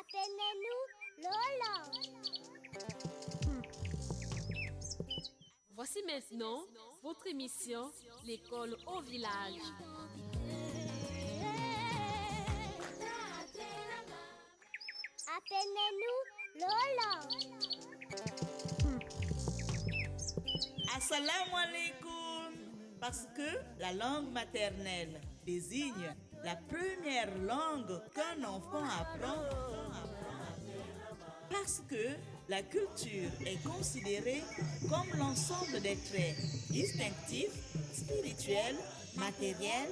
Appelez-nous Lola. Voici maintenant votre émission L'école au village. Appelez-nous Lola. Assalamu alaikum. Parce que la langue maternelle désigne la première langue qu'un enfant apprend. Parce que la culture est considérée comme l'ensemble des traits distinctifs, spirituels, matériels,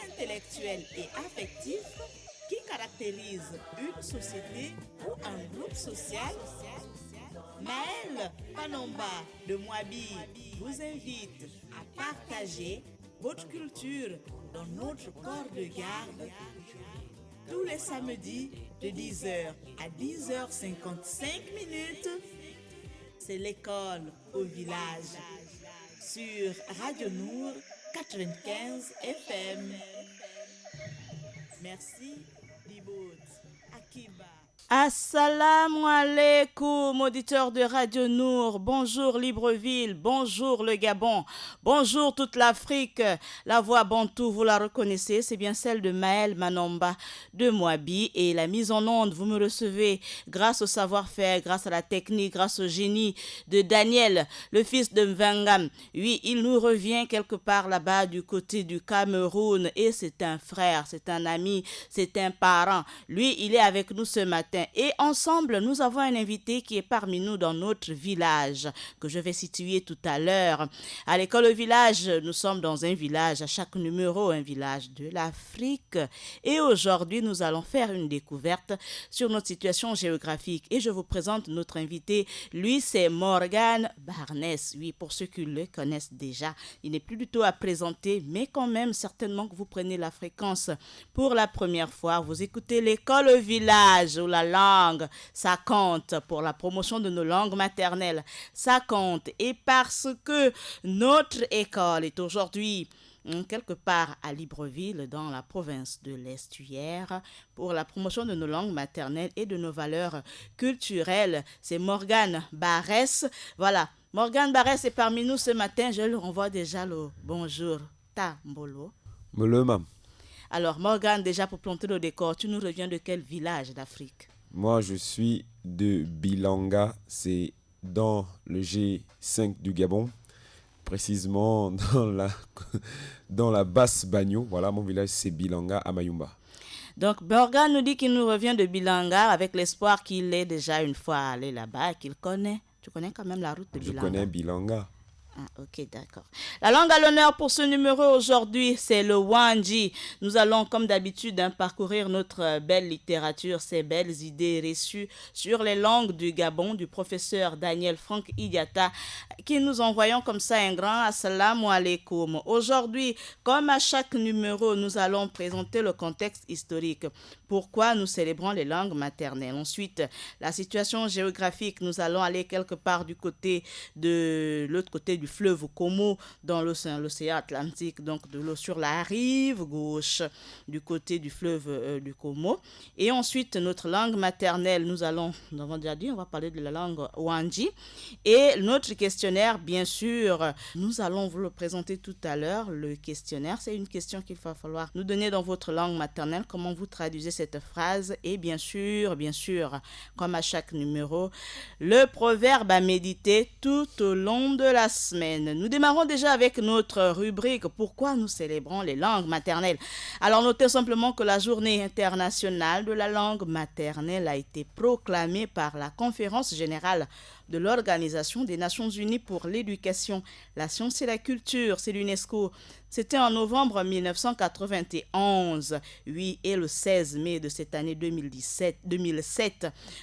intellectuels et affectifs qui caractérisent une société ou un groupe social. Maëlle Panomba de Moabi vous invite à partager votre culture dans notre corps de garde tous les samedis de 10h à 10h55. C'est l'école au village sur Radio Nour 95 FM. Merci, Libout, Akiba. Assalamu alaikum, auditeurs de Radio Nour. Bonjour Libreville, bonjour le Gabon, bonjour toute l'Afrique. La voix bantou, vous la reconnaissez, c'est bien celle de Maëlle Manomba de Moabi. Et la mise en onde, vous me recevez grâce au savoir-faire, grâce à la technique, grâce au génie de Daniel, le fils de Mvangam. Oui, il nous revient quelque part là-bas du côté du Cameroun. Et c'est un frère, c'est un ami, c'est un parent. Lui, il est avec nous ce matin. Et ensemble, nous avons un invité qui est parmi nous dans notre village, que je vais situer tout à l'heure. À l'école au village, nous sommes dans un village, à chaque numéro, un village de l'Afrique. Et aujourd'hui, nous allons faire une découverte sur notre situation géographique. Et je vous présente notre invité. Lui, c'est Morgan Barnès. Oui, pour ceux qui le connaissent déjà, il n'est plus du tout à présenter, mais quand même, certainement que vous prenez la fréquence pour la première fois. Vous écoutez l'école au village, où la langue, ça compte pour la promotion de nos langues maternelles. Ça compte. Et parce que notre école est aujourd'hui quelque part à Libreville, dans la province de l'Estuaire, pour la promotion de nos langues maternelles et de nos valeurs culturelles. C'est Morgan Barès. Voilà, Morgan Barès est parmi nous ce matin. Je lui renvoie déjà le bonjour. Tambolo. Molo, mam. Alors, Morgan, déjà pour planter le décor, tu nous reviens de quel village d'Afrique? Moi, je suis de Bilanga, c'est dans le G5 du Gabon, précisément dans la basse Bagno. Voilà, mon village, c'est Bilanga à Mayumba. Donc, Morgan nous dit qu'il nous revient de Bilanga avec l'espoir qu'il est déjà une fois allé là-bas et qu'il connaît. Tu connais quand même la route de Bilanga? Je connais Bilanga. Ah, ok, d'accord. La langue à l'honneur pour ce numéro aujourd'hui, c'est le Wanji. Nous allons, comme d'habitude, parcourir notre belle littérature, ces belles idées reçues sur les langues du Gabon, du professeur Daniel Frank Idiata, qui nous envoyons comme ça un grand assalamu alaikum. Aujourd'hui, comme à chaque numéro, nous allons présenter le contexte historique. Pourquoi nous célébrons les langues maternelles. Ensuite, la situation géographique. Nous allons aller quelque part du côté de l'autre côté du fleuve Como dans l'océan Atlantique, donc de l'eau sur la rive gauche du côté du fleuve du Como. Et ensuite, notre langue maternelle, nous avons déjà dit, on va parler de la langue Wanji. Et notre questionnaire, bien sûr, nous allons vous le présenter tout à l'heure. Le questionnaire, c'est une question qu'il va falloir nous donner dans votre langue maternelle, comment vous traduisez cette phrase. Et bien sûr, comme à chaque numéro, le proverbe à méditer tout au long de la semaine. Nous démarrons déjà avec notre rubrique Pourquoi nous célébrons les langues maternelles. Alors notez simplement que la journée internationale de la langue maternelle a été proclamée par la Conférence générale de l'Organisation des Nations Unies pour l'éducation, la science et la culture, c'est l'UNESCO. C'était en novembre 1991, oui, et le 16 mai de cette année 2007.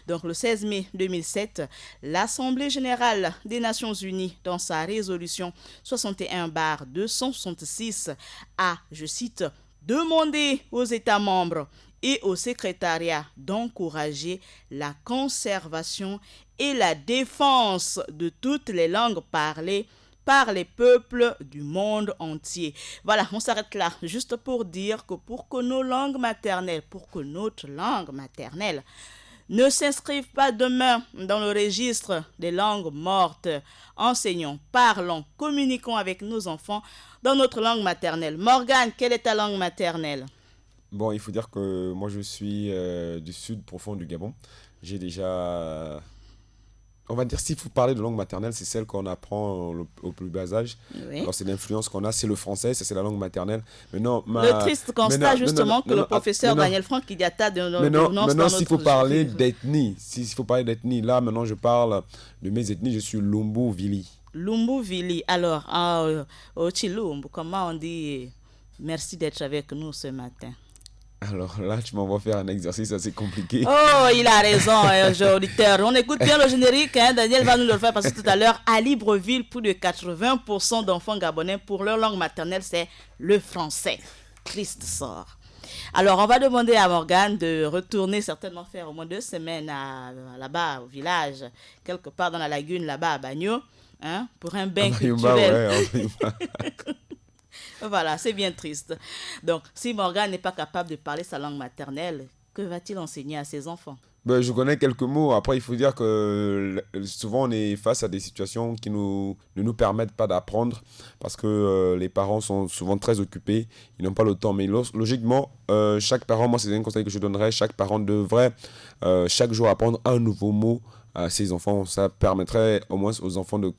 Donc le 16 mai 2007, l'Assemblée générale des Nations Unies, dans sa résolution 61/266, a, je cite, demandé aux États membres et au secrétariat d'encourager la conservation et la défense de toutes les langues parlées par les peuples du monde entier. Voilà, on s'arrête là, juste pour dire que pour que nos langues maternelles, pour que notre langue maternelle ne s'inscrivent pas demain dans le registre des langues mortes. Enseignons, parlons, communiquons avec nos enfants dans notre langue maternelle. Morgane, quelle est ta langue maternelle? Bon, il faut dire que moi, je suis du sud profond du Gabon. J'ai déjà... On va dire, s'il faut parler de langue maternelle, c'est celle qu'on apprend au plus bas âge. Oui. Alors, c'est l'influence qu'on a, c'est le français, ça c'est la langue maternelle. Mais non, Le triste constat, justement, que le professeur Daniel Franck Idiata de maintenant, s'il faut parler d'ethnie, s'il faut parler d'ethnie, là, maintenant, je parle de mes ethnies, je suis Lumbu Vili. Lumbu Vili. Alors, au Chilumbu, comment on dit merci d'être avec nous ce matin? Alors là, tu m'envoies faire un exercice assez compliqué. Oh, il a raison, auditeur. On écoute bien le générique, hein. Daniel va nous le faire parce que tout à l'heure, à Libreville, plus de 80% d'enfants gabonais, pour leur langue maternelle, c'est le français. Triste sort. Alors, on va demander à Morgane de retourner certainement faire au moins 2 semaines là-bas, au village, quelque part dans la lagune, là-bas à Bagno, hein, pour un bain culturel. Voilà, c'est bien triste. Donc, si Morgane n'est pas capable de parler sa langue maternelle, que va-t-il enseigner à ses enfants? Ben, je connais quelques mots. Après, il faut dire que souvent, on est face à des situations qui ne nous permettent pas d'apprendre parce que les parents sont souvent très occupés. Ils n'ont pas le temps. Mais logiquement, chaque parent, moi, c'est un conseil que je donnerais, chaque parent devrait chaque jour apprendre un nouveau mot à ses enfants. Ça permettrait au moins aux enfants de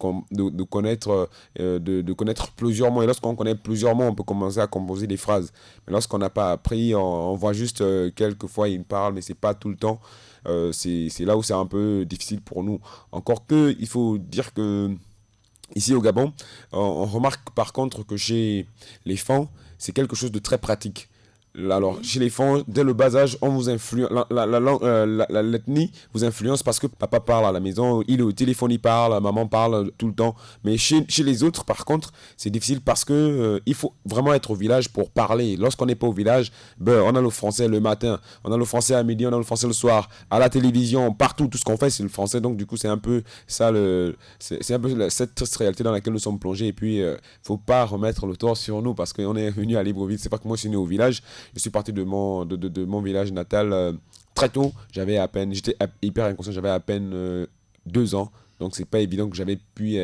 connaître, de connaître plusieurs mots. Et lorsqu'on connaît plusieurs mots, on peut commencer à composer des phrases. Mais lorsqu'on n'a pas appris, on voit juste quelquefois ils parlent, mais c'est pas tout le temps. C'est là où c'est un peu difficile pour nous. Encore que, il faut dire que ici au Gabon, on remarque par contre que chez les femmes, c'est quelque chose de très pratique. Alors, chez les femmes, dès le bas âge, on vous influence, l'ethnie vous influence parce que papa parle à la maison, il est au téléphone, il parle, maman parle tout le temps. Mais chez les autres, par contre, c'est difficile parce que il faut vraiment être au village pour parler. Lorsqu'on n'est pas au village, on a le français le matin, on a le français à midi, on a le français le soir, à la télévision, partout, tout ce qu'on fait, c'est le français. Donc, du coup, c'est un peu ça, c'est un peu cette triste réalité dans laquelle nous sommes plongés. Et puis, faut pas remettre le tort sur nous parce qu'on est venu à Libreville. C'est pas que moi, je suis né au village. Je suis parti de mon village natal très tôt. J'étais hyper inconscient, j'avais à peine 2 ans. Donc, c'est pas évident que j'avais pu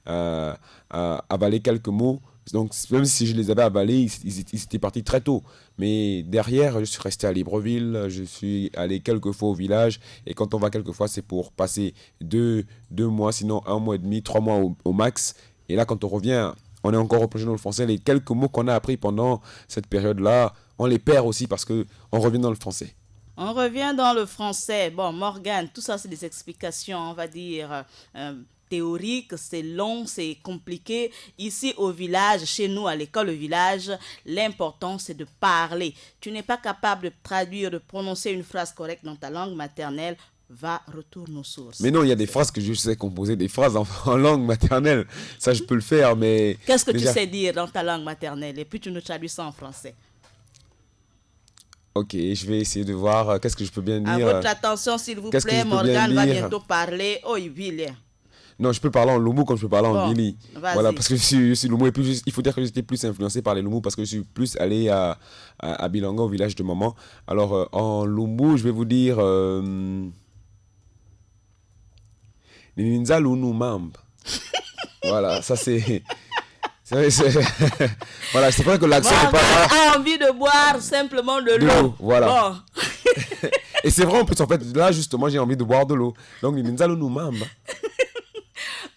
avaler quelques mots. Donc, même si je les avais avalés, ils étaient partis très tôt. Mais derrière, je suis resté à Libreville, je suis allé quelques fois au village. Et quand on va quelques fois, c'est pour passer 2 mois, sinon 1 mois et demi, 3 mois au max. Et là, quand on revient, on est encore replongé dans le français. Les quelques mots qu'on a appris pendant cette période-là, on les perd aussi parce qu'on revient dans le français. On revient dans le français. Bon, Morgane, tout ça, c'est des explications, on va dire, théoriques. C'est long, c'est compliqué. Ici, au village, chez nous, à l'école, au village, l'important, c'est de parler. Tu n'es pas capable de traduire, de prononcer une phrase correcte dans ta langue maternelle. Retourne aux sources. Mais non, il y a des phrases que je sais composer, des phrases en langue maternelle. Ça, je peux le faire, mais... Qu'est-ce que tu sais dire dans ta langue maternelle? Et puis, tu nous traduis ça en français. Ok, je vais essayer de voir qu'est-ce que je peux bien dire. À votre attention, s'il vous plaît, Morgane va bientôt parler. Oh, il Non, je peux parler en Lumbu comme je peux parler en Vili. Voilà, parce que je suis Lumbu. Et puis, il faut dire que j'étais plus influencé par les Lumbu parce que je suis plus allé à Bilanga, au village de maman. Alors, en Lumbu, je vais vous dire... Ninza Lunu Mamb. Voilà, ça c'est... Voilà, c'est vrai que l'accent n'est pas... a envie de boire simplement de l'eau. Voilà. Bon. Et c'est vrai en plus, en fait, là justement, j'ai envie de boire de l'eau. Donc, Ninza Lunu Mamb.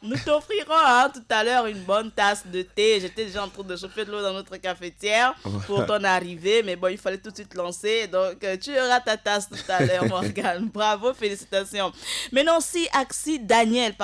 Nous t'offrirons tout à l'heure une bonne tasse de thé. J'étais déjà en train de chauffer de l'eau dans notre cafetière pour ton arrivée. Mais bon, il fallait tout de suite lancer. Donc, tu auras ta tasse tout à l'heure, Morgane. Bravo, félicitations. Maintenant, si Daniel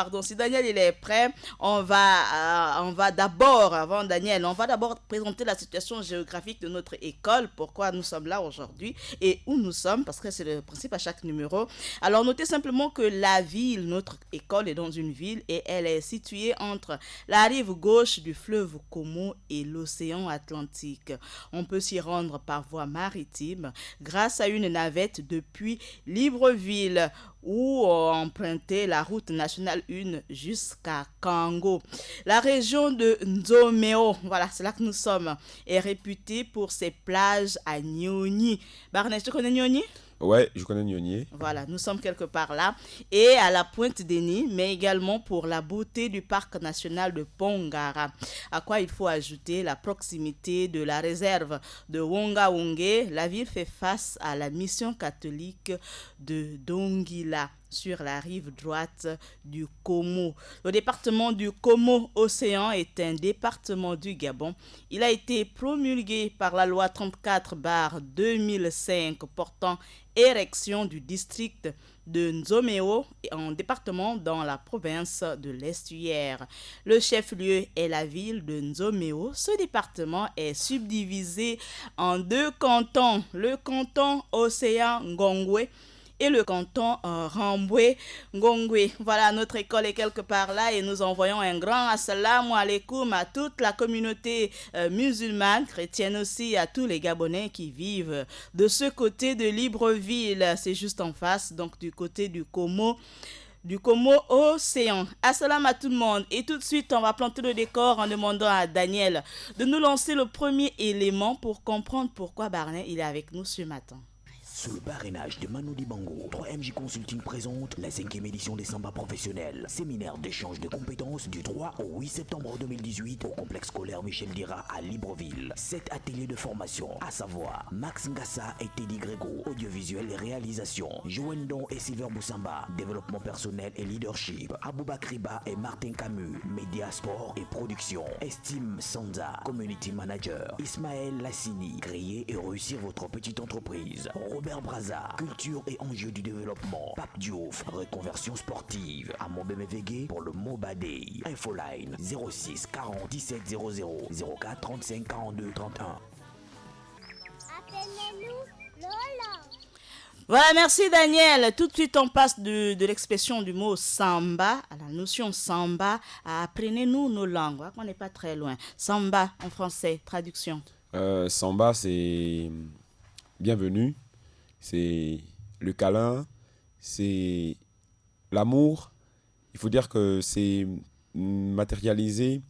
il est prêt, on va d'abord, avant Daniel, on va d'abord présenter la situation géographique de notre école. Pourquoi nous sommes là aujourd'hui et où nous sommes, parce que c'est le principe à chaque numéro. Alors, notez simplement que la ville, notre école est dans une ville et elle est située entre la rive gauche du fleuve Como et l'océan Atlantique. On peut s'y rendre par voie maritime grâce à une navette depuis Libreville ou emprunter la route nationale 1 jusqu'à Kango. La région de Nzomeo, voilà, c'est là que nous sommes, est réputée pour ses plages à Nyoni. Barney, tu connais Nyoni? Ouais, je connais Nyonye. Voilà, nous sommes quelque part là. Et à la Pointe des Nids, mais également pour la beauté du parc national de Pongara. À quoi il faut ajouter la proximité de la réserve de Wonga-Wongé. La ville fait face à la mission catholique de Dongila sur la rive droite du Komo. Le département du Komo-Océan est un département du Gabon. Il a été promulgué par la loi 34/2005 portant érection du district de Nzomeo en département dans la province de l'Estuaire. Le chef-lieu est la ville de Nzomeo. Ce département est subdivisé en 2 cantons, le canton Océan Ngongwe et le canton Ramboué Ngongwe. Voilà, notre école est quelque part là et nous envoyons un grand assalamu alaikum à toute la communauté musulmane, chrétienne aussi, à tous les Gabonais qui vivent de ce côté de Libreville. C'est juste en face, donc du côté du Komo Océan. Assalamu à tout le monde. Et tout de suite, on va planter le décor en demandant à Daniel de nous lancer le premier élément pour comprendre pourquoi Barnet il est avec nous ce matin. Sous le parrainage de Manu Dibango, 3MJ Consulting présente la 5e édition des Samba professionnels. Séminaire d'échange de compétences du 3 au 8 septembre 2018 au complexe scolaire Michel Dira à Libreville. 7 ateliers de formation, à savoir Max Ngassa et Teddy Grégo, audiovisuel et réalisation, Joendon et Silver Boussamba, développement personnel et leadership, Aboubakar Riba et Martin Camus, média, sport et production, Estime Sanza, community manager, Ismaël Lassini, créer et réussir votre petite entreprise, Robert Braza, culture et enjeux du développement, Pape Diouf, reconversion sportive, Amon Bemevege pour le Mobadei, Infoline 06 40 17 00 04 35 42 31. Appelez-nous Lola. Voilà, merci Daniel. Tout de suite, on passe de l'expression du mot samba à la notion samba à apprenez-nous nos langues. On n'est pas très loin. Samba en français, traduction. Samba, c'est bienvenue. C'est le câlin, c'est l'amour. Il faut dire que c'est matérialiser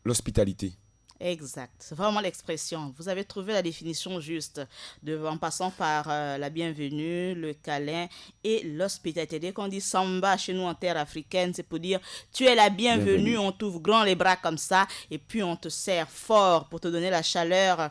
l'hospitalité. Exact, c'est vraiment l'expression. Vous avez trouvé la définition juste en passant par la bienvenue, le câlin et l'hospitalité. Dès qu'on dit samba chez nous en terre africaine, c'est pour dire tu es la bienvenue. On t'ouvre grand les bras comme ça et puis on te serre fort pour te donner la chaleur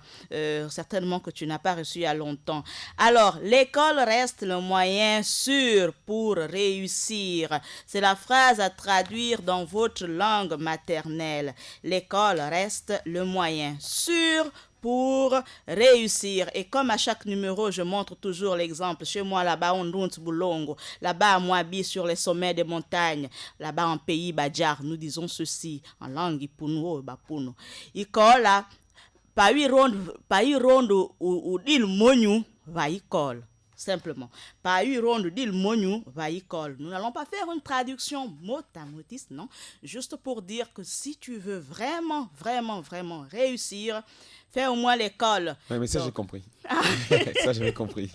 certainement que tu n'as pas reçue il y a longtemps. Alors, l'école reste le moyen sûr pour réussir. C'est la phrase à traduire dans votre langue maternelle. L'école reste le moyen sûr pour réussir. Et comme à chaque numéro, je montre toujours l'exemple. Chez moi, là-bas, on route Boulongo. Là-bas, à Moabi, sur les sommets des montagnes. Là-bas, en pays Badjar, nous disons ceci en langue Ipunu, Bapuno. École, pas y ronde ou d'il monu, va école. Simplement. Pas eu ronde d'il monu, va école. Nous n'allons pas faire une traduction mot à motis, non. Juste pour dire que si tu veux vraiment réussir, fais au moins l'école. Oui, mais ça, j'ai compris. Ça, j'avais compris.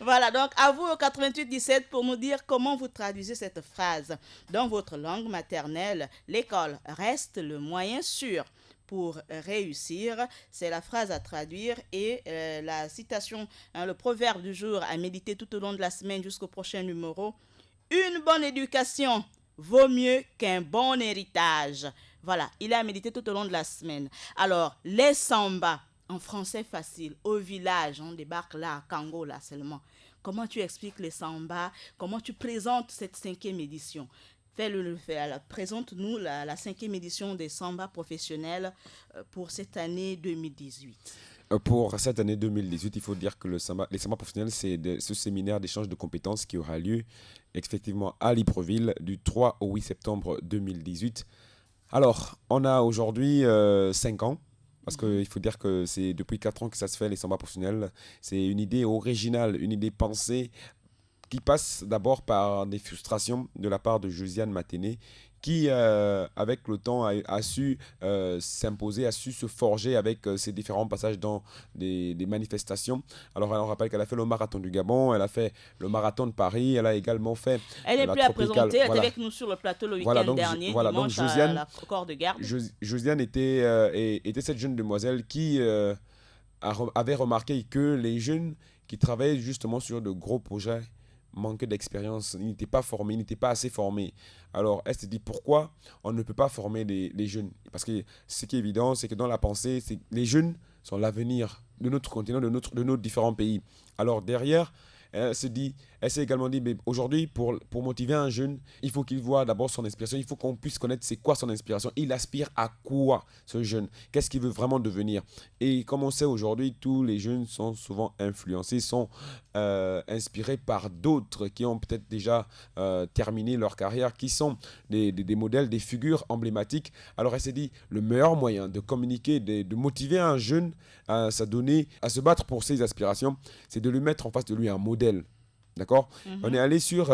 Voilà, donc à vous au 88 17 pour nous dire comment vous traduisez cette phrase. Dans votre langue maternelle, l'école reste le moyen sûr pour réussir. C'est la phrase à traduire et la citation, le proverbe du jour à méditer tout au long de la semaine jusqu'au prochain numéro. Une bonne éducation vaut mieux qu'un bon héritage. Voilà, il est à méditer tout au long de la semaine. Alors, les samba, en français facile, au village, on débarque là à Kango là seulement. Comment tu expliques les samba? Comment tu présentes cette 5e édition? Présente-nous la 5e édition des Samba professionnels pour cette année 2018. Pour cette année 2018, il faut dire que les Samba professionnels, c'est ce séminaire d'échange de compétences qui aura lieu effectivement à Libreville du 3 au 8 septembre 2018. Alors, on a aujourd'hui 5 ans. Parce qu'il faut dire que c'est depuis 4 ans que ça se fait, les Samba professionnels. C'est une idée originale, une idée pensée qui passe d'abord par des frustrations de la part de Josiane Maténé, qui, avec le temps, a su s'imposer, a su se forger avec ses différents passages dans des manifestations. Alors, on rappelle qu'elle a fait le marathon du Gabon, elle a fait le marathon de Paris, elle a également fait elle est plus à présenter, elle était avec nous sur le plateau le week-end dernier, dimanche donc Josiane, à la corps de garde. Josiane était cette jeune demoiselle qui avait remarqué que les jeunes qui travaillaient justement sur de gros projets manquaient d'expérience, ils n'étaient pas formés, ils n'étaient pas assez formés. Alors, elle s'est dit pourquoi on ne peut pas former les jeunes? Parce que ce qui est évident, c'est que dans la pensée, les jeunes sont l'avenir de notre continent, de nos différents pays. Alors, derrière, elle s'est également dit, mais aujourd'hui, pour motiver un jeune, il faut qu'il voit d'abord son inspiration, il faut qu'on puisse connaître c'est quoi son inspiration, il aspire à quoi ce jeune, qu'est-ce qu'il veut vraiment devenir. Et comme on sait aujourd'hui, tous les jeunes sont souvent influencés, sont inspirés par d'autres qui ont peut-être déjà terminé leur carrière, qui sont des modèles, des figures emblématiques. Alors elle s'est dit, le meilleur moyen de communiquer, de motiver un jeune à s'adonner, à se battre pour ses aspirations, c'est de lui mettre en face de lui un modèle. D'accord. On est allé sur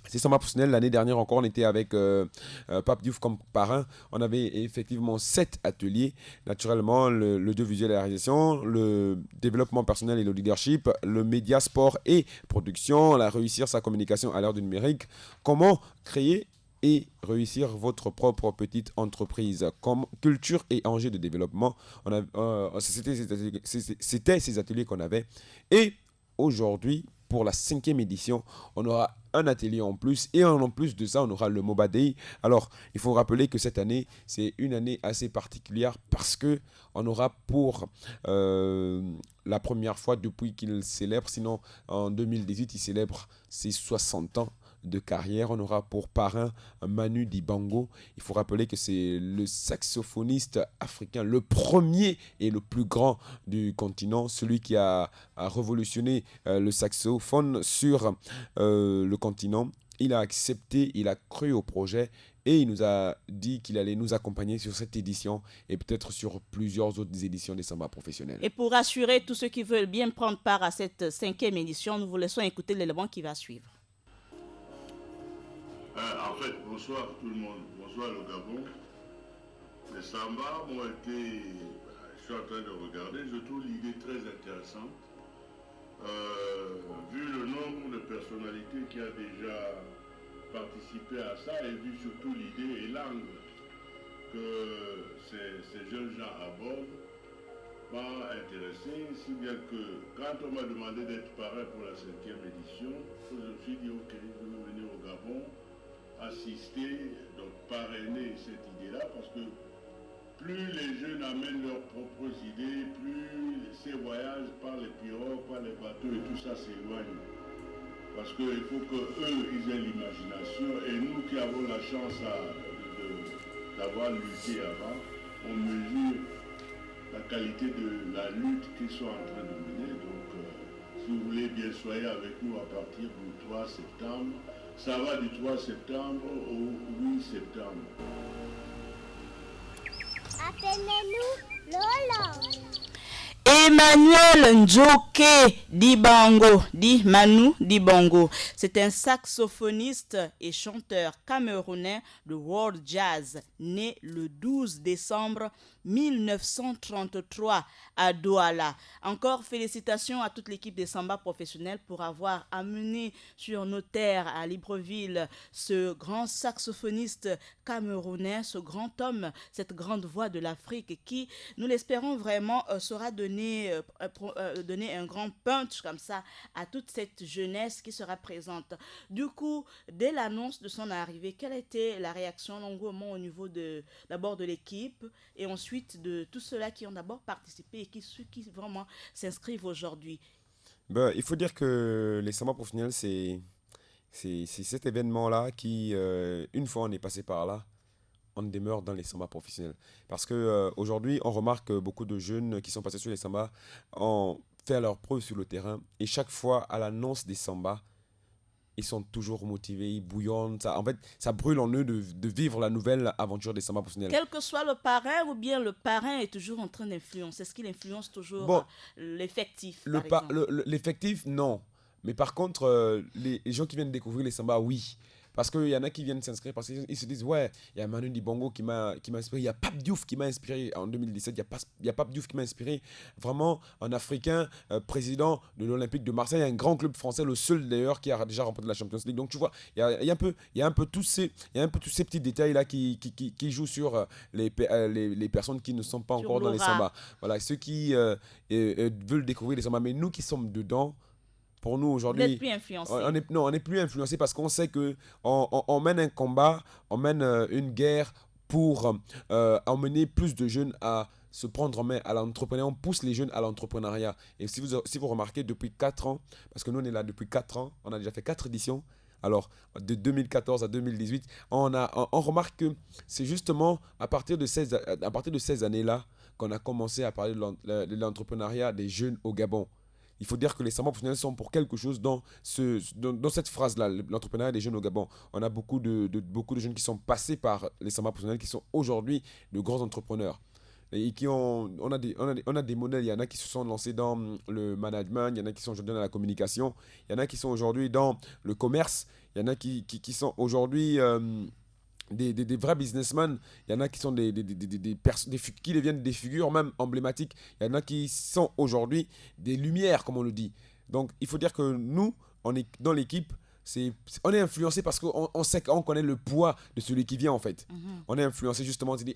c'est Samba Professionnel. L'année dernière encore, on était avec Pape Diouf comme parrain. On avait effectivement 7 ateliers. Naturellement, l'audiovisuel et la réalisation, le développement personnel et le leadership, le média, sport et production, réussir sa communication à l'ère du numérique. Comment créer et réussir votre propre petite entreprise, comme culture et enjeux de développement. C'était ces ateliers qu'on avait. Et aujourd'hui, pour la 5e édition, on aura un atelier en plus. Et en plus de ça, on aura le MOBA Day. Alors, il faut rappeler que cette année, c'est une année assez particulière parce qu'on aura pour la première fois depuis qu'il célèbre, sinon en 2018, il célèbre ses 60 ans de carrière. On aura pour parrain Manu Dibango. Il faut rappeler que c'est le saxophoniste africain, le premier et le plus grand du continent, celui qui a révolutionné le saxophone sur le continent. Il a accepté, il a cru au projet et il nous a dit qu'il allait nous accompagner sur cette édition et peut-être sur plusieurs autres éditions des Samba professionnels. Et pour rassurer tous ceux qui veulent bien prendre part à cette 5e édition, nous vous laissons écouter l'élément qui va suivre. En fait, bonsoir tout le monde, bonsoir le Gabon. Les Samba ont été, je suis en train de regarder, je trouve l'idée très intéressante. Vu le nombre de personnalités qui a déjà participé à ça et vu surtout l'idée et l'angle que ces jeunes gens abordent, m'a intéressé, si bien que quand on m'a demandé d'être parrain pour la 5e édition, je me suis dit ok, je vais venir au Gabon assister, donc parrainer cette idée-là, parce que plus les jeunes amènent leurs propres idées, plus ces voyages par les pirogues, par les bateaux et tout ça s'éloigne. Parce qu'il faut qu'eux, ils aient l'imagination, et nous qui avons la chance d'avoir lutté avant, on mesure la qualité de la lutte qu'ils sont en train de mener. Donc, si vous voulez bien, soyez avec nous à partir du 3 septembre. Ça va du 3 septembre au 8 septembre. Appelez-nous Lola. Emmanuel Njoke Dibango, dit Manu Dibango. C'est un saxophoniste et chanteur camerounais de world jazz, né le 12 décembre 1933 à Douala. Encore félicitations à toute l'équipe des Samba professionnels pour avoir amené sur nos terres à Libreville ce grand saxophoniste camerounais, ce grand homme, cette grande voix de l'Afrique qui, nous l'espérons vraiment, saura donner un grand punch comme ça à toute cette jeunesse qui sera présente. Du coup, dès l'annonce de son arrivée, quelle était la réaction longuement au niveau d'abord de l'équipe et ensuite de tous ceux-là qui ont d'abord participé et ceux qui vraiment s'inscrivent aujourd'hui? Il faut dire que les Samba professionnels, c'est cet événement-là qui, une fois on est passé par là, on demeure dans les Samba professionnels. Parce qu'aujourd'hui, on remarque que beaucoup de jeunes qui sont passés sur les Samba ont fait leurs preuves sur le terrain. Et chaque fois, à l'annonce des Samba, ils sont toujours motivés, ils bouillonnent. En fait, ça brûle en eux de vivre la nouvelle aventure des Samba professionnels. Quel que soit le parrain, ou bien le parrain est toujours en train d'influencer. Est-ce qu'il influence toujours l'effectif, par exemple? L'effectif, non. Mais par contre, les gens qui viennent découvrir les Samba, oui. Parce qu'il y en a qui viennent s'inscrire parce qu'ils se disent, ouais, il y a Manu Dibango qui m'a inspiré, il y a Pape Diouf qui m'a inspiré en 2017, il y a Pape Diouf qui m'a inspiré. Vraiment, un Africain, président de l'Olympique de Marseille, un grand club français, le seul d'ailleurs qui a déjà remporté la Champions League. Donc tu vois, il y a un peu tous ces petits détails-là qui jouent sur les personnes qui ne sont pas encore dans les sambas. Voilà, ceux qui veulent découvrir les sambas. Mais nous qui sommes dedans, pour nous aujourd'hui, vous n'êtes plus influencé. On n'est plus influencé parce qu'on sait que on mène un combat, on mène une guerre pour emmener plus de jeunes à se prendre en main à l'entrepreneuriat. On pousse les jeunes à l'entrepreneuriat. Et si vous remarquez, depuis 4 ans, parce que nous on est là depuis 4 ans, on a déjà fait 4 éditions. Alors, de 2014 à 2018, on remarque que c'est justement à partir de ces années-là qu'on a commencé à parler de l'entrepreneuriat des jeunes au Gabon. Il faut dire que les sambas professionnels sont pour quelque chose dans cette phrase-là, l'entrepreneuriat des jeunes au Gabon. On a beaucoup de jeunes qui sont passés par les sambas professionnels qui sont aujourd'hui de grands entrepreneurs. Et on a des modèles, il y en a qui se sont lancés dans le management, il y en a qui sont aujourd'hui dans la communication, il y en a qui sont aujourd'hui dans le commerce, il y en a qui sont aujourd'hui des vrais businessmen, il y en a qui sont qui deviennent des figures même emblématiques, il y en a qui sont aujourd'hui des lumières, comme on le dit. Donc il faut dire que nous, on est dans l'équipe, on est influencé parce qu'on sait qu'on connaît le poids de celui qui vient en fait. On est influencé justement, on se dit,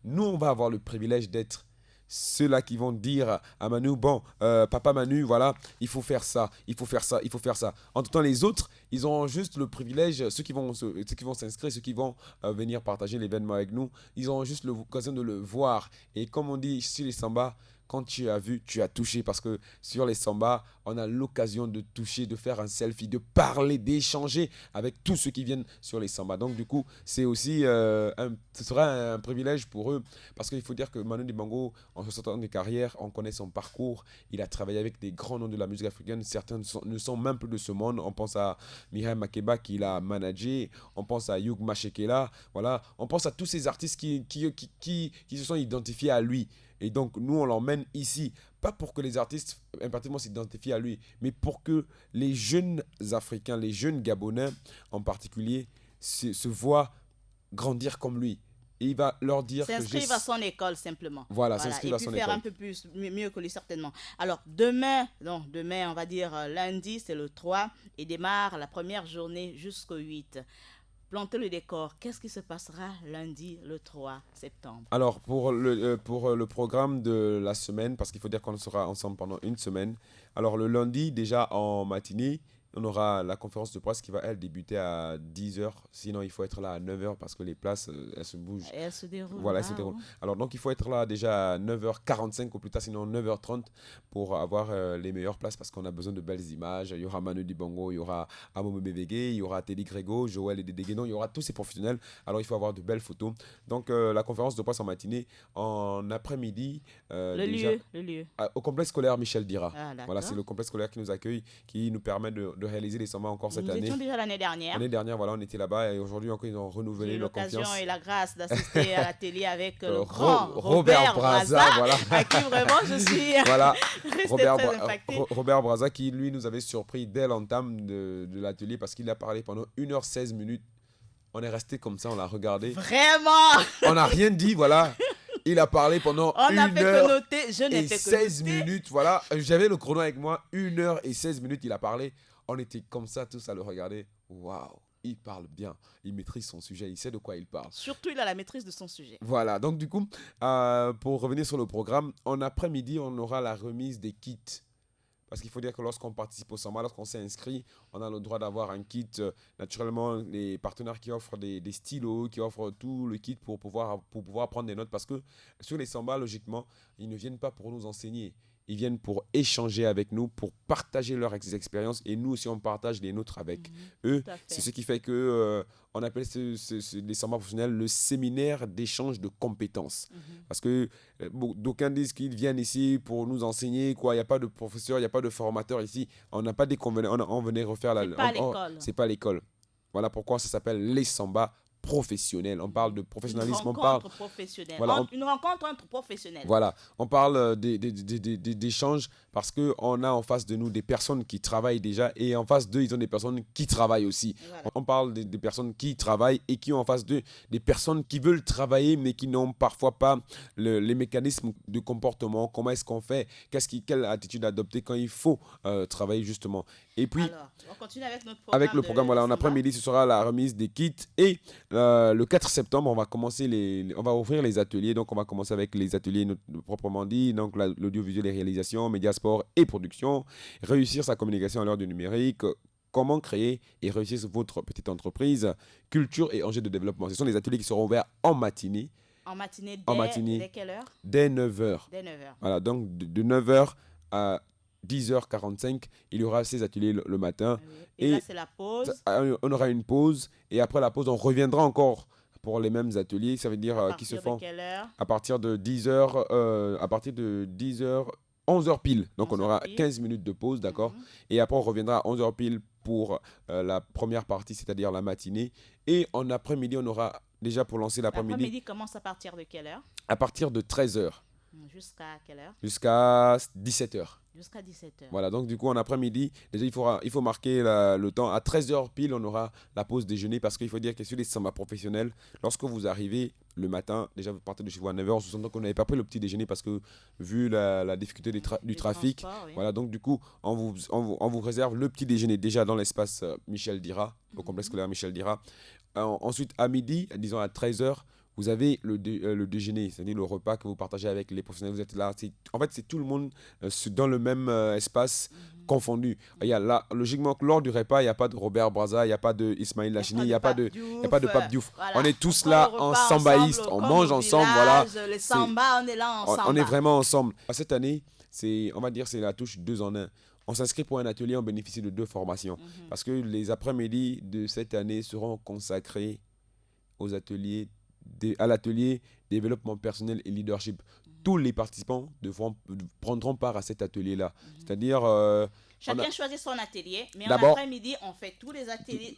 nous on va avoir le privilège d'être ceux-là qui vont dire à Manu, bon, papa Manu, voilà, il faut faire ça, il faut faire ça, il faut faire ça. En tout temps, les autres, ils ont juste le privilège, ceux qui vont s'inscrire, ceux qui vont venir partager l'événement avec nous, ils ont juste l'occasion de le voir. Et comme on dit sur les sambas, quand tu as vu, tu as touché. Parce que sur les sambas, on a l'occasion de toucher, de faire un selfie, de parler, d'échanger avec tous ceux qui viennent sur les sambas. Donc du coup, c'est aussi ce sera un privilège pour eux. Parce qu'il faut dire que Manu Dibango, en 60 ans de carrière, on connaît son parcours. Il a travaillé avec des grands noms de la musique africaine. Certains ne sont même plus de ce monde. On pense à Mireille Makeba qui l'a managé. On pense à Hugh Mashekela. Voilà. On pense à tous ces artistes qui se sont identifiés à lui. Et donc, nous, on l'emmène ici, pas pour que les artistes, impérativement, s'identifient à lui, mais pour que les jeunes Africains, les jeunes Gabonais en particulier, se voient grandir comme lui. Et il va leur dire s'inscrivent à son école, simplement. Voilà, s'inscrivent à son école. Et puis faire un peu mieux que lui, certainement. Alors, demain, on va dire lundi, c'est le 3, et démarre la première journée jusqu'au 8. Planter le décor, qu'est-ce qui se passera lundi le 3 septembre? Alors pour le programme de la semaine, parce qu'il faut dire qu'on sera ensemble pendant une semaine, alors le lundi déjà en matinée, on aura la conférence de presse qui va, elle, débuter à 10h. Sinon, il faut être là à 9h parce que les places, elles se bougent. Elles se déroulent. Voilà, elles se déroulent. Alors, donc, il faut être là déjà à 9h45 ou plus tard, sinon 9h30 pour avoir les meilleures places parce qu'on a besoin de belles images. Il y aura Manu Dibango, il y aura Amomo Bevege, il y aura Teddy Grégo, Joël et Dédé Guénon, il y aura tous ces professionnels. Alors, il faut avoir de belles photos. Donc, la conférence de presse en matinée, en après-midi. Le lieu. Au complexe scolaire Michel Dira. Voilà, c'est le complexe scolaire qui nous accueille, qui nous permet de réaliser les sambas encore cette année. Nous étions déjà l'année dernière. L'année dernière, voilà, on était là-bas et aujourd'hui encore, ils ont renouvelé leur confiance. J'ai eu l'occasion et la grâce d'assister à l'atelier avec le grand Robert Braza, voilà. À qui vraiment je suis voilà. Robert Braza qui, lui, nous avait surpris dès l'entame de l'atelier parce qu'il a parlé pendant 1h16 minutes. On est resté comme ça, on l'a regardé. Vraiment. On n'a rien dit, voilà. Il a parlé pendant 1h16 minutes. Voilà, j'avais le chrono avec moi. 1h16 minutes, il a parlé. On était comme ça, tous à le regarder. Waouh, il parle bien. Il maîtrise son sujet. Il sait de quoi il parle. Surtout, il a la maîtrise de son sujet. Voilà, donc du coup, pour revenir sur le programme, en après-midi, on aura la remise des kits. Parce qu'il faut dire que lorsqu'on participe au Samba, lorsqu'on s'est inscrit, on a le droit d'avoir un kit. Naturellement, les partenaires qui offrent des stylos, qui offrent tout le kit pour pouvoir prendre des notes. Parce que sur les Samba, logiquement, ils ne viennent pas pour nous enseigner. Ils viennent pour échanger avec nous, pour partager leurs expériences. Et nous aussi, on partage les nôtres avec eux. C'est ce qui fait que on appelle les Samba professionnels le séminaire d'échange de compétences. Parce que d'aucuns disent qu'ils viennent ici pour nous enseigner. Il n'y a pas de professeur, il n'y a pas de formateur ici. On n'a pas des convenants. On venait refaire l'école. C'est pas l'école. Voilà pourquoi ça s'appelle les Samba professionnelle. On parle de professionnalisme, Une on parle... rencontre professionnelle. Voilà, Une rencontre entre professionnels. Voilà, on parle d'échanges parce qu'on a en face de nous des personnes qui travaillent déjà et en face d'eux, ils ont des personnes qui travaillent aussi. Voilà. On parle des personnes qui travaillent et qui ont en face d'eux des personnes qui veulent travailler mais qui n'ont parfois pas les mécanismes de comportement. Comment est-ce qu'on fait? Quelle attitude adopter quand il faut travailler justement? Et puis, Alors, on continue avec notre programme. avec le programme, voilà, en après-midi, ce sera la remise des kits. Et le 4 septembre, on va ouvrir les ateliers. Donc, on va commencer avec les ateliers proprement dit. Donc, l'audiovisuel et réalisation, médias, sport et production. Réussir sa communication à l'heure du numérique. Comment créer et réussir votre petite entreprise. Culture et enjeux de développement. Ce sont des ateliers qui seront ouverts en matinée. En matinée, dès quelle heure? Dès 9h. Dès 9h. Voilà, donc de 9h à 10h45, il y aura ces ateliers le matin. Oui. Et là, c'est la pause. On aura une pause et après la pause, on reviendra encore pour les mêmes ateliers. Ça veut dire qui se font quelle heure? à partir de 10h, 11h pile. Donc on aura 15 minutes de pause, d'accord? Et après, on reviendra à 11h pile pour la première partie, c'est-à-dire la matinée. Et en après-midi, on aura déjà pour lancer l'après-midi. L'après-midi commence à partir de quelle heure? À partir de 13h. Jusqu'à quelle heure? Jusqu'à 17h. Jusqu'à 17h. Voilà, donc du coup, en après-midi, déjà, il faut marquer le temps. À 13h pile, on aura la pause déjeuner parce qu'il faut dire que sur les samba professionnels, lorsque vous arrivez le matin, déjà, vous partez de chez vous à 9h, se sentant qu'on n'avait pas pris le petit déjeuner parce que, vu la difficulté du trafic, oui. voilà, donc du coup, on vous réserve le petit déjeuner déjà dans l'espace Michel Dira, au complexe scolaire Michel Dira. Ensuite, à midi, disons à 13h, vous avez le déjeuner, c'est-à-dire le repas que vous partagez avec les professionnels. Vous êtes là. En fait, c'est tout le monde dans le même espace confondu. Il y a là, logiquement, lors du repas, il n'y a pas de Robert Braza, il n'y a pas de Ismaël Lachini, il n'y a pas de Pape Diouf. Voilà. On est tous On là prend le en repas sambaïste, ensemble, on comme mange au ensemble. village, Voilà. Les samba, on est là ensemble. On est vraiment ensemble. Cette année, on va dire c'est la touche 2 en 1. On s'inscrit pour un atelier, on bénéficie de 2 formations. Parce que les après-midi de cette année seront consacrés à l'atelier développement personnel et leadership. Tous les participants prendront part à cet atelier-là. C'est-à-dire... Chacun choisit son atelier, mais en D'abord, après-midi, on fait tous les ateliers.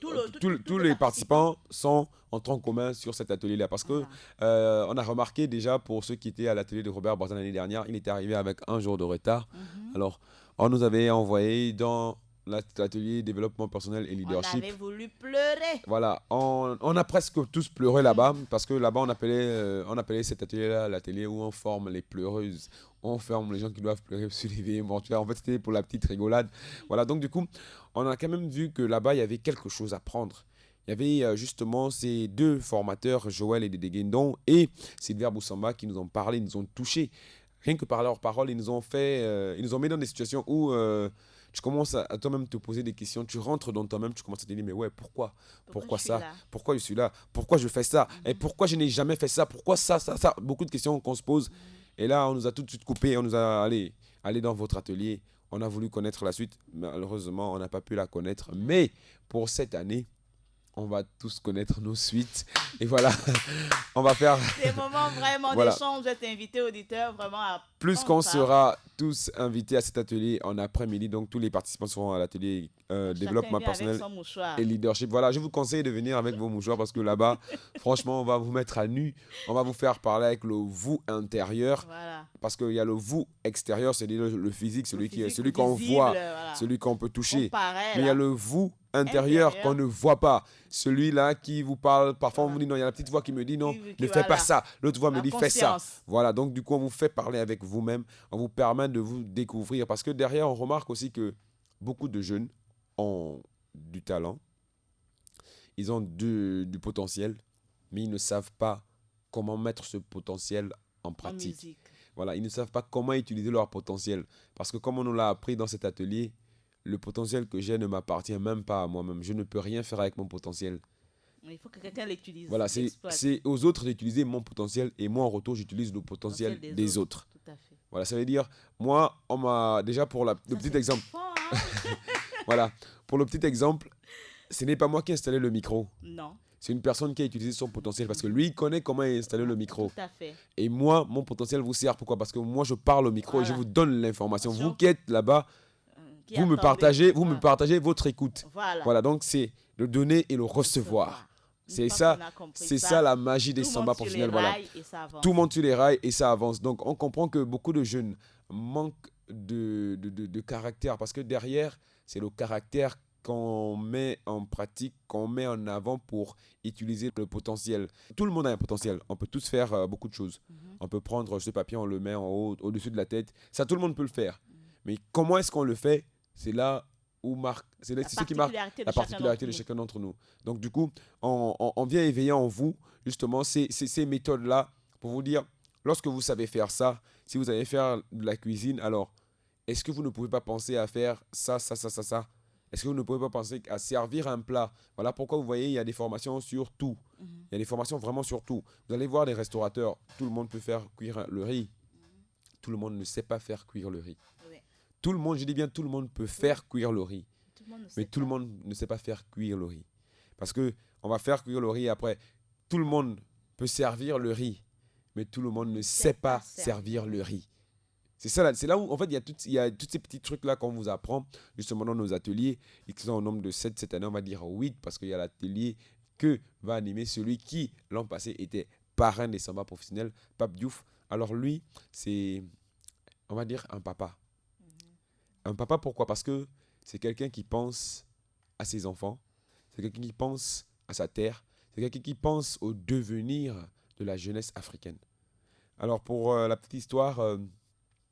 Tous les participants sont en tronc commun sur cet atelier-là. Parce que on a remarqué déjà, pour ceux qui étaient à l'atelier de Robert Barzan l'année dernière, il était arrivé avec 1 jour de retard. Alors, on nous avait envoyé dans l'atelier développement personnel et leadership. On avait voulu pleurer. Voilà, on a presque tous pleuré là-bas, parce que là-bas, on appelait cet atelier-là l'atelier où on forme les pleureuses. On forme les gens qui doivent pleurer sur les vies éventuelles. En fait, c'était pour la petite rigolade. Voilà, donc du coup, on a quand même vu que là-bas, il y avait quelque chose à prendre. Il y avait justement ces 2 formateurs, Joël et Dédé Guindon, et Sylvia Boussamba, qui nous ont parlé, nous ont touchés. Rien que par leurs paroles, ils nous ont mis dans des situations où... tu commences à toi-même te poser des questions, tu rentres dans toi-même, tu commences à te dire mais ouais, pourquoi ça, pourquoi je suis là, pourquoi je fais ça, et pourquoi je n'ai jamais fait ça, pourquoi ça, beaucoup de questions qu'on se pose. Et là, on nous a tout de suite coupé, on nous a allez dans votre atelier, on a voulu connaître la suite, malheureusement, on n'a pas pu la connaître, mais pour cette année, on va tous connaître nos suites. Et voilà, on va faire... Des moments vraiment d'échange. Vous êtes invités, auditeurs, vraiment à... Plus qu'on sera tous invités à cet atelier en après-midi, donc tous les participants seront à l'atelier développement personnel et leadership. Voilà, je vous conseille de venir avec vos mouchoirs parce que là-bas, franchement, on va vous mettre à nu. On va vous faire parler avec le vous intérieur. Voilà. Parce qu'il y a le vous extérieur, c'est le physique, celui qu'on voit, voilà. celui qu'on peut toucher. Paraît, mais il y a le vous intérieur qu'on ne voit pas. Celui-là qui vous parle, parfois on vous dit non, il y a la petite voix qui me dit non, ne fais pas ça. L'autre voix me dit fais ça. Voilà, donc du coup on vous fait parler avec vous-même, on vous permet de vous découvrir. Parce que derrière on remarque aussi que beaucoup de jeunes ont du talent, ils ont du potentiel, mais ils ne savent pas comment mettre ce potentiel en pratique. Voilà, ils ne savent pas comment utiliser leur potentiel. Parce que comme on nous l'a appris dans cet atelier, le potentiel que j'ai ne m'appartient même pas à moi-même. Je ne peux rien faire avec mon potentiel. Il faut que quelqu'un l'utilise. Voilà, c'est aux autres d'utiliser mon potentiel et moi en retour j'utilise le potentiel des autres. Tout à fait. Voilà, ça veut dire, moi, on m'a déjà pour le petit exemple. Voilà, pour le petit exemple, ce n'est pas moi qui ai installé le micro. Non. C'est une personne qui a utilisé son potentiel parce que lui, il connaît comment installer le micro. Tout à fait. Et moi, mon potentiel vous sert. Pourquoi? Parce que moi, je parle au micro et je vous donne l'information. Vous qui êtes là-bas, vous me partagez votre écoute. Voilà. Voilà, donc c'est le donner et le recevoir. C'est fois ça, qu'on a compris c'est ça la magie des tout le samba monde sur les professionnels. Voilà. rails et ça avance. Tout le monde sur les rails et ça avance. Donc, on comprend que beaucoup de jeunes manquent de caractère parce que derrière, c'est le caractère qu'on met en pratique, qu'on met en avant pour utiliser le potentiel. Tout le monde a un potentiel. On peut tous faire beaucoup de choses. On peut prendre ce papier, on le met en haut, au-dessus de la tête. Ça, tout le monde peut le faire. Mais comment est-ce qu'on le fait? C'est là où marque, c'est ce qui marque la particularité de chacun d'entre nous. Donc, du coup, on vient éveiller en vous, justement, ces méthodes-là pour vous dire, lorsque vous savez faire ça, si vous savez faire de la cuisine, alors, est-ce que vous ne pouvez pas penser à faire ça? Est-ce que vous ne pouvez pas penser à servir un plat? Voilà pourquoi vous voyez, il y a des formations sur tout. Il y a des formations vraiment sur tout. Vous allez voir des restaurateurs, tout le monde peut faire cuire le riz. Tout le monde ne sait pas faire cuire le riz. Oui. Tout le monde, je dis bien tout le monde peut faire cuire le riz. Tout le monde ne sait Mais tout le pas. monde ne sait pas faire cuire le riz. Parce que on va faire cuire le riz et après, tout le monde peut servir le riz. Mais tout le monde ne sait pas servir le riz. C'est ça, c'est là où, en fait, il y a tous ces petits trucs-là qu'on vous apprend, justement, dans nos ateliers. Ils sont au nombre de 7 cette année, on va dire 8, parce qu'il y a l'atelier que va animer celui qui, l'an passé, était parrain des samba professionnels, Pape Diouf. Alors lui, c'est, on va dire, un papa. Un papa, pourquoi? Parce que c'est quelqu'un qui pense à ses enfants, c'est quelqu'un qui pense à sa terre, c'est quelqu'un qui pense au devenir de la jeunesse africaine. Alors, pour la petite histoire,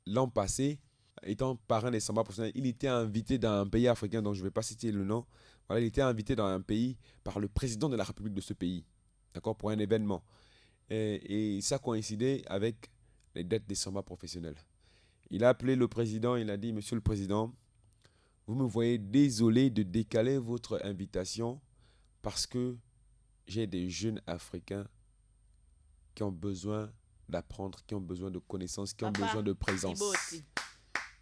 l'an passé, étant parrain des samba professionnels, il était invité dans un pays africain dont je ne vais pas citer le nom. Voilà, il était invité dans un pays par le président de la République de ce pays, d'accord, pour un événement. Et ça coïncidait avec les dates des samba professionnels. Il a appelé le président, il a dit, Monsieur le Président, vous me voyez désolé de décaler votre invitation parce que j'ai des jeunes Africains qui ont besoin d'apprendre, qui ont besoin de connaissances, qui ont besoin de présence. Iboti.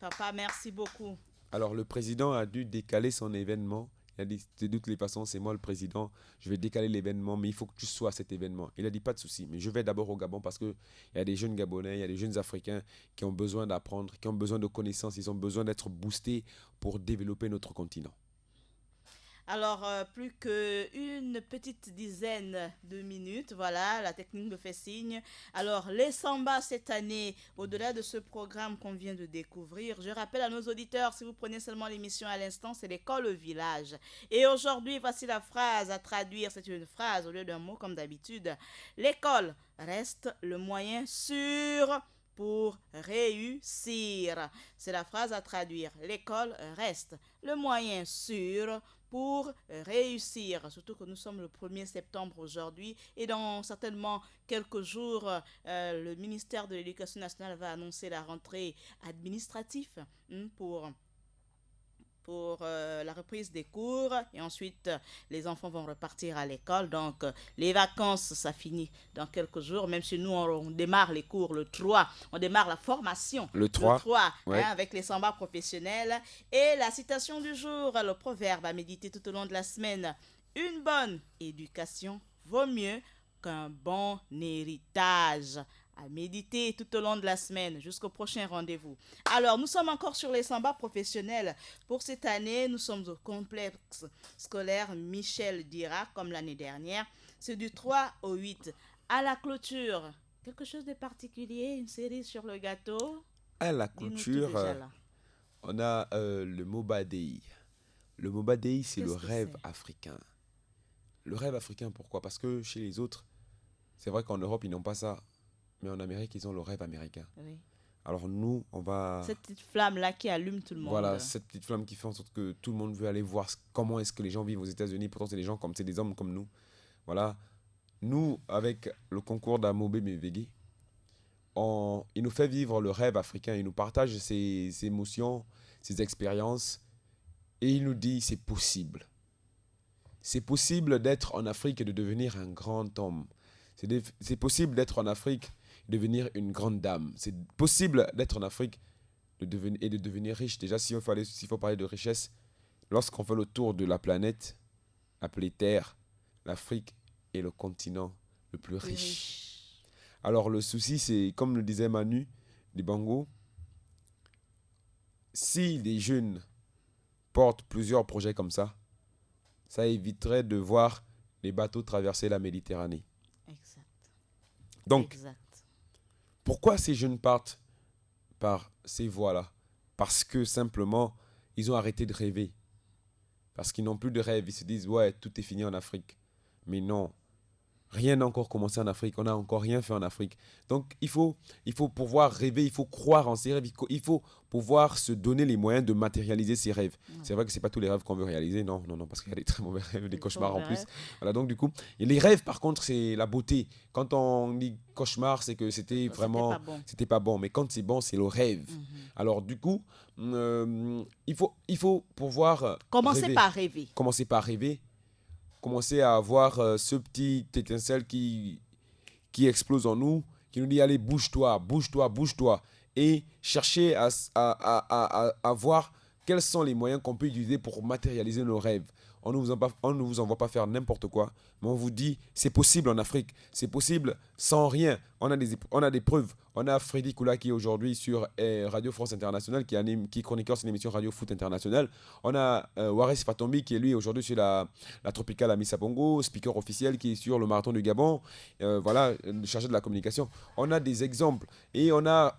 Papa, merci beaucoup. Alors le président a dû décaler son événement. Il a dit, de toutes les façons, c'est moi le président, je vais décaler l'événement, mais il faut que tu sois à cet événement. Il a dit, pas de souci, mais je vais d'abord au Gabon parce qu'il y a des jeunes Gabonais, il y a des jeunes Africains qui ont besoin d'apprendre, qui ont besoin de connaissances, ils ont besoin d'être boostés pour développer notre continent. Alors, plus qu'une petite dizaine de minutes, voilà, la technique me fait signe. Alors, les sambas cette année, au-delà de ce programme qu'on vient de découvrir, je rappelle à nos auditeurs, si vous prenez seulement l'émission à l'instant, c'est l'école au village. Et aujourd'hui, voici la phrase à traduire, c'est une phrase au lieu d'un mot comme d'habitude. L'école reste le moyen sûr pour réussir. C'est la phrase à traduire. L'école reste le moyen sûr pour réussir. Surtout que nous sommes le 1er septembre aujourd'hui et dans certainement quelques jours, le ministère de l'Éducation nationale va annoncer la rentrée administrative pour la reprise des cours et ensuite les enfants vont repartir à l'école. Donc les vacances, ça finit dans quelques jours, même si nous on démarre les cours le 3, on démarre la formation le 3 ouais. Avec les sambas professionnels. Et la citation du jour, le proverbe à méditer tout au long de la semaine: une bonne éducation vaut mieux qu'un bon héritage. À méditer tout au long de la semaine jusqu'au prochain rendez-vous. Alors, nous sommes encore sur les sambas professionnels. Pour cette année, nous sommes au complexe scolaire Michel Dira, comme l'année dernière. C'est du 3 au 8. À la clôture, quelque chose de particulier, une cerise sur le gâteau? À la clôture, on a le Mobadei. Le Mobadei, c'est le rêve africain. Le rêve africain, pourquoi? Parce que chez les autres, c'est vrai qu'en Europe, ils n'ont pas ça. Mais en Amérique, ils ont le rêve américain. Oui. Alors nous, on va... Cette petite flamme-là qui allume tout le monde. Voilà, cette petite flamme qui fait en sorte que tout le monde veut aller voir comment est-ce que les gens vivent aux États-Unis. Pourtant, c'est des gens comme c'est des hommes comme nous. Voilà. Nous, avec le concours d'Amobe Mevegi, il nous fait vivre le rêve africain. Il nous partage ses émotions, ses expériences. Et il nous dit, c'est possible. C'est possible d'être en Afrique et de devenir un grand homme. C'est possible d'être en Afrique, devenir une grande dame. C'est possible d'être en Afrique et de devenir riche. Déjà, s'il faut parler de richesse, lorsqu'on fait le tour de la planète, appelée Terre, l'Afrique est le continent le plus riche. Alors, le souci, c'est, comme le disait Manu Dibango, si les jeunes portent plusieurs projets comme ça éviterait de voir les bateaux traversaient la Méditerranée. Exact. Donc, Exact. pourquoi ces jeunes partent par ces voies-là? Parce que simplement, ils ont arrêté de rêver. Parce qu'ils n'ont plus de rêve. Ils se disent, ouais, tout est fini en Afrique. Mais non, rien n'a encore commencé en Afrique. On n'a encore rien fait en Afrique. Donc, il faut pouvoir rêver, il faut croire en ses rêves. Il faut pouvoir se donner les moyens de matérialiser ses rêves. C'est vrai que ce n'est pas tous les rêves qu'on veut réaliser. Non, parce qu'il y a des très mauvais rêves, des cauchemars en plus. Voilà, donc du coup, et les rêves, par contre, c'est la beauté. Quand on dit cauchemar, c'est que c'était vraiment... C'était pas bon. Mais quand c'est bon, c'est le rêve. Alors, du coup, il faut pouvoir... Commencez par rêver. Commencer par rêver. Commencer à avoir ce petit étincelle qui explose en nous, qui nous dit allez, bouge-toi, bouge-toi, bouge-toi. Et chercher à voir quels sont les moyens qu'on peut utiliser pour matérialiser nos rêves. On ne vous envoie pas faire n'importe quoi, mais on vous dit c'est possible en Afrique, c'est possible sans rien. On a des preuves. On a Freddy Koula qui est aujourd'hui sur Radio France Internationale, qui est chroniqueur sur l'émission Radio Foot International. On a Waris Fatombi qui est lui aujourd'hui sur la Tropicale à Missa Bongo, speaker officiel qui est sur le Marathon du Gabon, voilà, chargé de la communication. On a des exemples et on a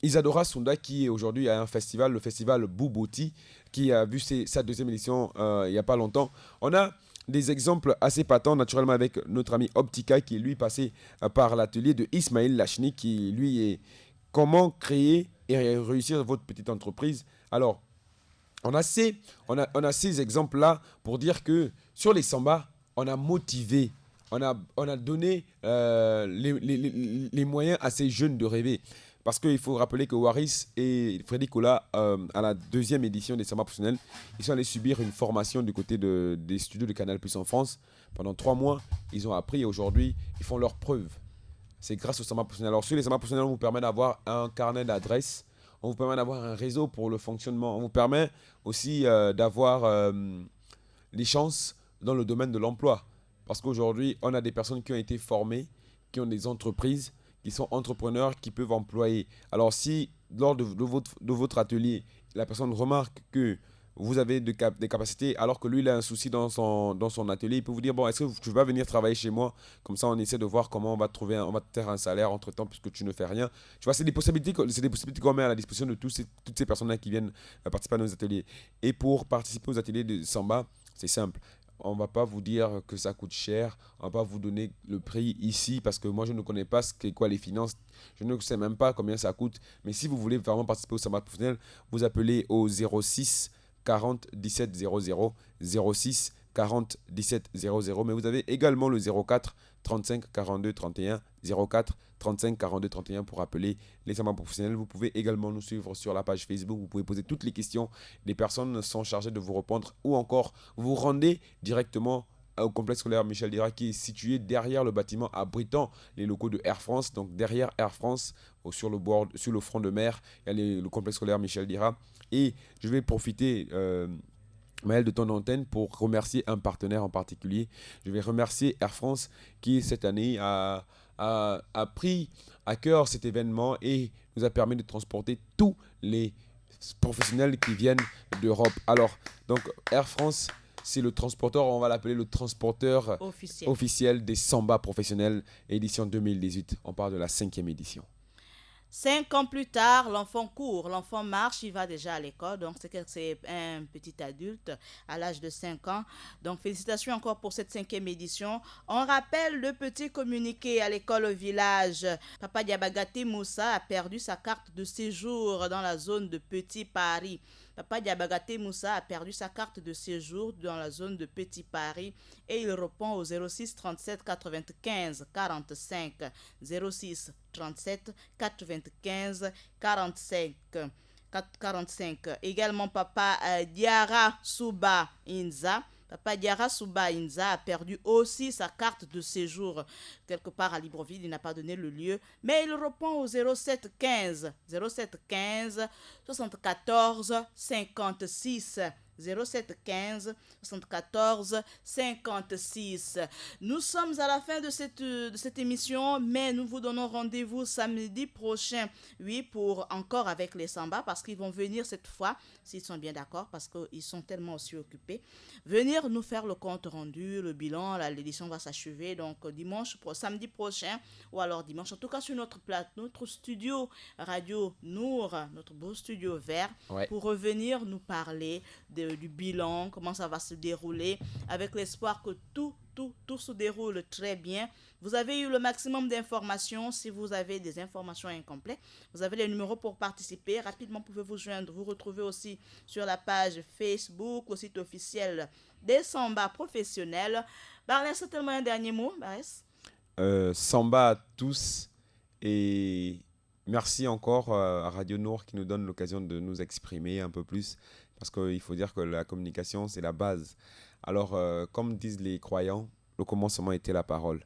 Isadora Sunda qui est aujourd'hui à un festival, le festival Boubouti, qui a vu sa deuxième édition il n'y a pas longtemps. On a des exemples assez patents, naturellement, avec notre ami Optica, qui est lui passé par l'atelier de Ismaël Lachni, qui lui est comment créer et réussir votre petite entreprise. Alors, on a ces exemples-là pour dire que sur les Samba, on a motivé, on a donné les moyens à ces jeunes de rêver. Parce qu'il faut rappeler que Waris et Freddy Koula, à la deuxième édition des Samba professionnels, ils sont allés subir une formation du côté des studios de Canal+ en France. Pendant 3 mois, ils ont appris et aujourd'hui, ils font leurs preuves. C'est grâce aux Samba professionnels. Alors, sur les Samba professionnels, on vous permet d'avoir un carnet d'adresses, on vous permet d'avoir un réseau pour le fonctionnement, on vous permet aussi d'avoir des chances dans le domaine de l'emploi. Parce qu'aujourd'hui, on a des personnes qui ont été formées, qui ont des entreprises, qui sont entrepreneurs, qui peuvent employer. Alors si, lors de votre atelier, la personne remarque que vous avez des capacités, alors que lui, il a un souci dans son atelier, il peut vous dire, bon, est-ce que tu vas venir travailler chez moi? Comme ça, on essaie de voir comment on va te faire un salaire entre-temps, puisque tu ne fais rien. Tu vois, c'est des possibilités qu'on met à la disposition de toutes ces personnes-là qui viennent participer à nos ateliers. Et pour participer aux ateliers de Samba, c'est simple. On ne va pas vous dire que ça coûte cher, on ne va pas vous donner le prix ici parce que moi je ne connais pas ce qu'est quoi les finances, je ne sais même pas combien ça coûte. Mais si vous voulez vraiment participer au Samba professionnel, vous appelez au 06 40 17 00, 06 40 17 00, mais vous avez également le 04 35 42 31, 04 35 42 31 pour appeler les Samba professionnels. Vous pouvez également nous suivre sur la page Facebook, vous pouvez poser toutes les questions, les personnes sont chargées de vous répondre, ou encore vous rendez directement au complexe scolaire Michel Dira qui est situé derrière le bâtiment abritant les locaux de Air France. Donc derrière Air France, sur le front de mer, il y a le complexe scolaire Michel Dira. Et je vais profiter Maël de ton antenne pour remercier un partenaire en particulier. Je vais remercier Air France qui cette année a pris à cœur cet événement et nous a permis de transporter tous les professionnels qui viennent d'Europe. Alors, donc Air France, c'est le transporteur, on va l'appeler le transporteur officiel des Samba professionnels, édition 2018. On parle de la 5e édition. 5 ans plus tard, l'enfant court, l'enfant marche, il va déjà à l'école. Donc, c'est un petit adulte à l'âge de 5 ans. Donc, félicitations encore pour cette 5e édition. On rappelle le petit communiqué à l'école au village. Papa Diabagate Moussa a perdu sa carte de séjour dans la zone de Petit Paris. Papa Diabagate Moussa a perdu sa carte de séjour dans la zone de Petit Paris et il répond au 06 37 95 45 06 37 95 45. Également Papa Diara Souba Inza. Papa Diara Souba Inza a perdu aussi sa carte de séjour quelque part à Libreville. Il n'a pas donné le lieu, mais il répond au 07 15 74 56 07 15 74 56. Nous sommes à la fin de cette émission, mais nous vous donnons rendez-vous samedi prochain, oui, pour encore avec les Samba, parce qu'ils vont venir cette fois, s'ils sont bien d'accord, parce qu'ils sont tellement aussi occupés, venir nous faire le compte rendu, le bilan. L'édition va s'achever, donc samedi prochain, ou alors dimanche, en tout cas sur notre studio Radio Nour, notre beau studio vert, Ouais. pour revenir nous parler du bilan, comment ça va se dérouler, avec l'espoir que tout se déroule très bien. Vous avez eu le maximum d'informations. Si vous avez des informations incomplètes, vous avez les numéros pour participer. Rapidement, vous pouvez vous joindre. Vous retrouvez aussi sur la page Facebook, le site officiel des Samba professionnels. Barès, certainement un dernier mot, Barès? Samba à tous et merci encore à Radio Nour qui nous donne l'occasion de nous exprimer un peu plus parce qu'il faut dire que la communication c'est la base. Alors comme disent les croyants, le commencement était la parole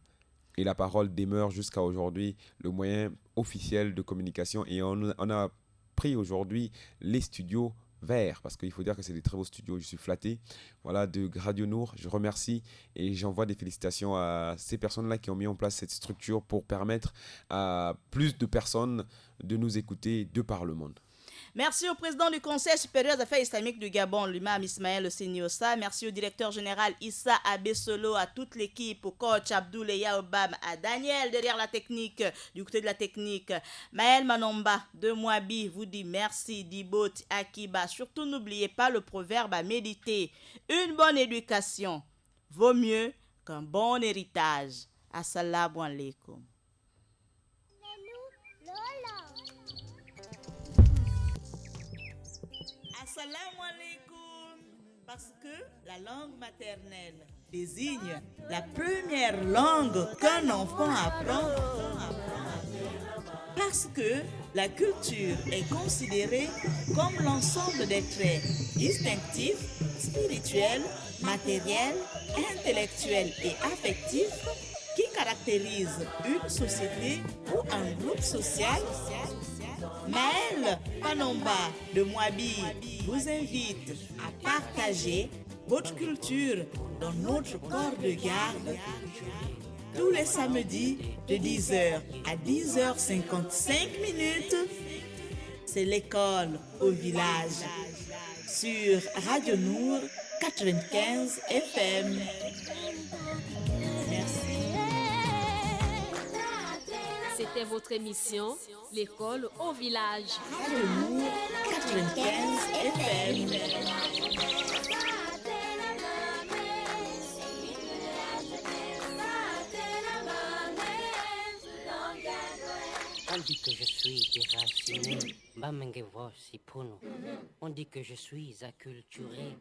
et la parole demeure jusqu'à aujourd'hui le moyen officiel de communication et on a pris aujourd'hui les studios verts parce qu'il faut dire que c'est des très beaux studios, je suis flatté, voilà, de Radio Nour. Je remercie et j'envoie des félicitations à ces personnes-là qui ont mis en place cette structure pour permettre à plus de personnes de nous écouter de par le monde. Merci au président du Conseil supérieur des affaires islamiques du Gabon, l'imam Ismaël Seniosa. Merci au directeur général Issa Abesolo, à toute l'équipe, au coach Abdoulaye Yaobam, à Daniel derrière la technique, du côté de la technique. Maël Manomba de Mouabi vous dit merci, Dibot Akiba. Surtout, n'oubliez pas le proverbe à méditer. Une bonne éducation vaut mieux qu'un bon héritage. Assalamu alaikum. Assalamu alaikum. Parce que la langue maternelle désigne la première langue qu'un enfant apprend. Parce que la culture est considérée comme l'ensemble des traits distinctifs, spirituels, matériels, intellectuels et affectifs qui caractérisent une société ou un groupe social. Maël Panomba de Mouabi vous invite à partager votre culture dans notre corps de garde tous les samedis de 10h à 10h55. C'est l'école au village sur Radio Nour 95 FM. Merci. C'était votre émission, l'école au village. Radio Nour 95 FM. On dit que je suis déraciné, Bamenge voici pour nous. On dit que je suis acculturé.